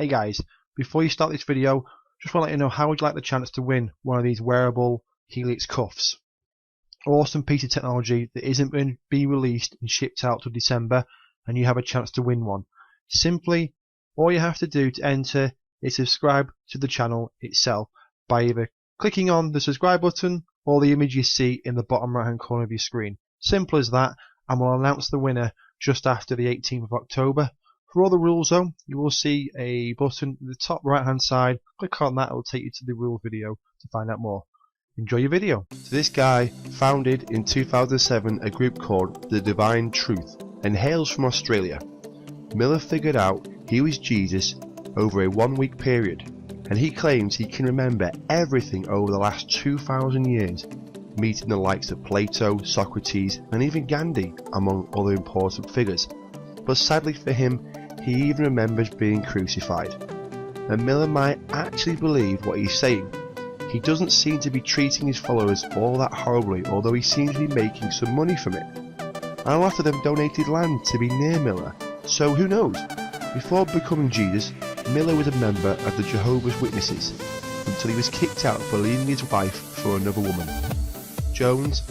Hey guys, before you start this video, just want to let you know how would you like the chance to win one of these wearable Helix cuffs. Awesome piece of technology that isn't going to be released and shipped out till December, and you have a chance to win one. Simply, all you have to do to enter is subscribe to the channel itself by either clicking on the subscribe button or the image you see in the bottom right hand corner of your screen. Simple as that, and we'll announce the winner just after the 18th of October. For all the rules though, you will see a button at the top right hand side. Click on that, it will take you to the rules video to find out more. Enjoy your video. So this guy founded in 2007 a group called The Divine Truth and hails from Australia. Miller figured out he was Jesus over a 1 week period, and he claims he can remember everything over the last 2,000 years, meeting the likes of Plato, Socrates and even Gandhi among other important figures. But sadly for him, he even remembers being crucified. And Miller might actually believe what he's saying. He doesn't seem to be treating his followers all that horribly, although he seems to be making some money from it. And a lot of them donated land to be near Miller, so who knows? Before becoming Jesus, Miller was a member of the Jehovah's Witnesses, until he was kicked out for leaving his wife for another woman. Jones,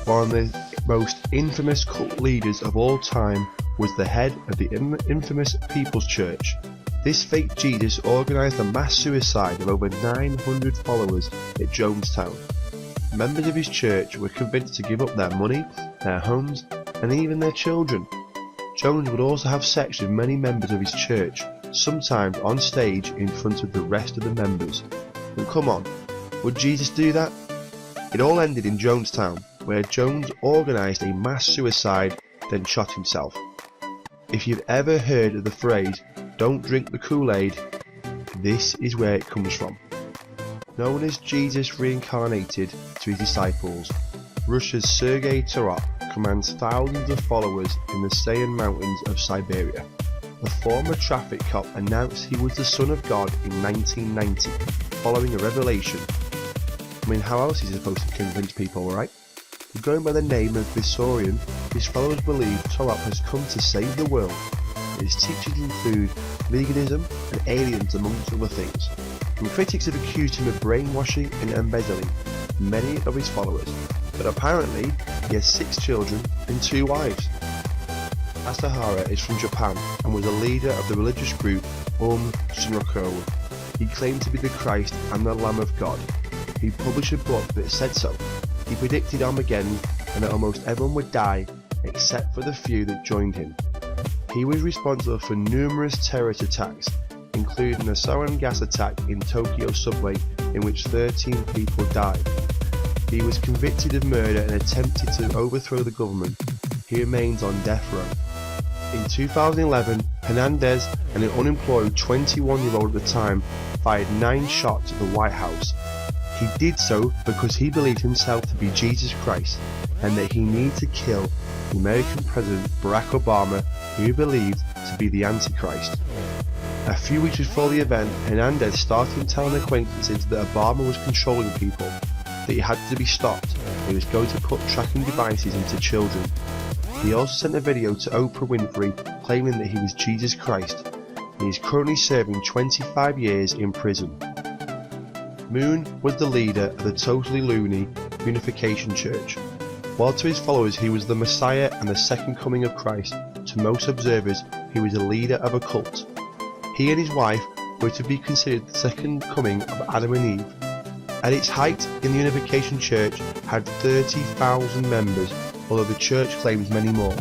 one of the most infamous cult leaders of all time, was the head of the infamous People's Church. This fake Jesus organised a mass suicide of over 900 followers at Jonestown. Members of his church were convinced to give up their money, their homes, and even their children. Jones would also have sex with many members of his church, sometimes on stage in front of the rest of the members. And come on, would Jesus do that? It all ended in Jonestown, where Jones organised a mass suicide, then shot himself. If you've ever heard of the phrase, "don't drink the Kool-Aid," this is where it comes from. Known as Jesus reincarnated to his disciples, Russia's Sergei Tarok commands thousands of followers in the Sayan Mountains of Siberia. The former traffic cop announced he was the Son of God in 1990, following a revelation. I mean, how else is he supposed to convince people, right? Going by the name of Vissorian, his followers believe Tarok has come to save the world. His teachings include veganism and aliens amongst other things. And critics have accused him of brainwashing and embezzling many of his followers, but apparently he has 6 children and 2 wives. Asahara is from Japan and was a leader of the religious group Shinrikyo. He claimed to be the Christ and the Lamb of God. He published a book that said so. He predicted Armageddon and that almost everyone would die except for the few that joined him. He was responsible for numerous terrorist attacks, including the sarin gas attack in Tokyo subway in which 13 people died. He was convicted of murder and attempted to overthrow the government. He remains on death row. In 2011, Hernandez, an unemployed 21-year-old at the time, fired 9 shots at the White House. He did so because he believed himself to be Jesus Christ and that he needed to kill the American President Barack Obama, who he believed to be the Antichrist. A few weeks before the event, Hernandez started telling acquaintances that Obama was controlling people, that he had to be stopped, and he was going to put tracking devices into children. He also sent a video to Oprah Winfrey claiming that he was Jesus Christ, and he is currently serving 25 years in prison. Moon was the leader of the Totally Loony Unification Church. While to his followers he was the Messiah and the second coming of Christ, to most observers he was a leader of a cult. He and his wife were to be considered the second coming of Adam and Eve. At its height, in the Unification Church had 30,000 members, although the church claims many more.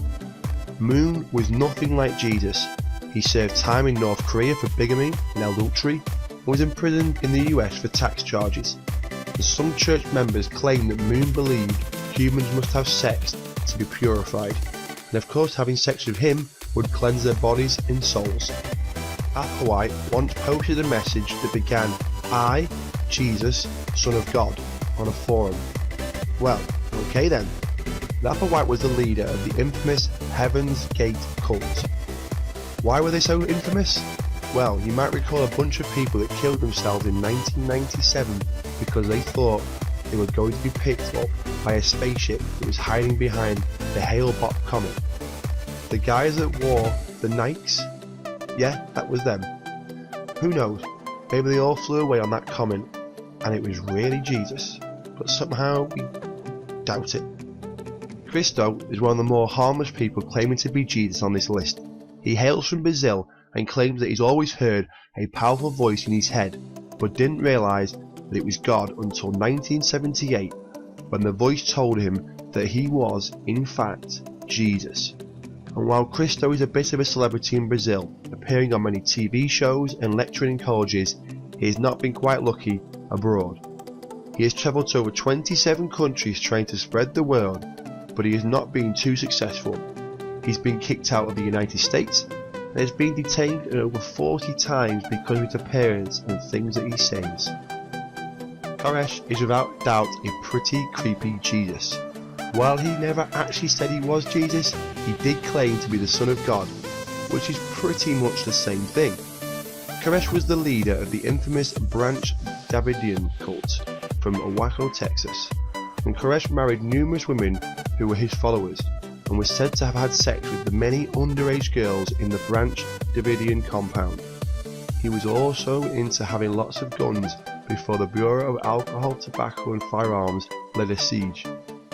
Moon was nothing like Jesus. He served time in North Korea for bigamy and adultery, and was imprisoned in the US for tax charges. And some church members claim that Moon believed humans must have sex to be purified, and of course having sex with him would cleanse their bodies and souls. Applewhite once posted a message that began, "I, Jesus, Son of God," on a forum. Well, okay then. Applewhite was the leader of the infamous Heaven's Gate cult. Why were they so infamous? Well, you might recall a bunch of people that killed themselves in 1997 because they thought they were going to be picked up by a spaceship that was hiding behind the Hale-Bopp comet. The guys that wore the Nikes, yeah, that was them. Who knows, maybe they all flew away on that comment and it was really Jesus, but somehow we doubt it. Cristo is one of the more harmless people claiming to be Jesus on this list. He hails from Brazil and claims that he's always heard a powerful voice in his head, but didn't realise that it was God until 1978, when the voice told him that he was, in fact, Jesus. And while Cristo is a bit of a celebrity in Brazil, appearing on many TV shows and lecturing in colleges, he has not been quite lucky abroad. He has travelled to over 27 countries trying to spread the word, but he has not been too successful. He's been kicked out of the United States and has been detained over 40 times because of his appearance and things that he says. Koresh is without doubt a pretty creepy Jesus. While he never actually said he was Jesus, he did claim to be the Son of God, which is pretty much the same thing. Koresh was the leader of the infamous Branch Davidian cult from Waco, Texas, and Koresh married numerous women who were his followers, and was said to have had sex with the many underage girls in the Branch Davidian compound. He was also into having lots of guns before the Bureau of Alcohol, Tobacco and Firearms led a siege.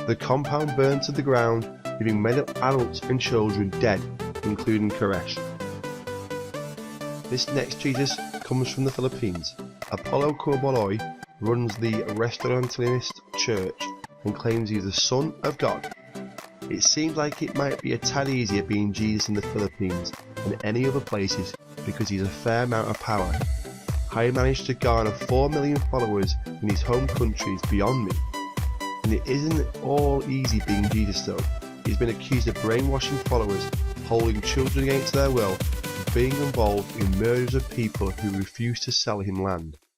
The compound burned to the ground, leaving many adults and children dead, including Koresh. This next Jesus comes from the Philippines. Apollo Coboloy runs the Restaurantist Church and claims he's the Son of God. It seems like it might be a tad easier being Jesus in the Philippines than any other places because he's a fair amount of power. How he managed to garner 4 million followers in his home country is beyond me. And it isn't all easy being Jesus though. He's been accused of brainwashing followers, holding children against their will, and being involved in murders of people who refused to sell him land.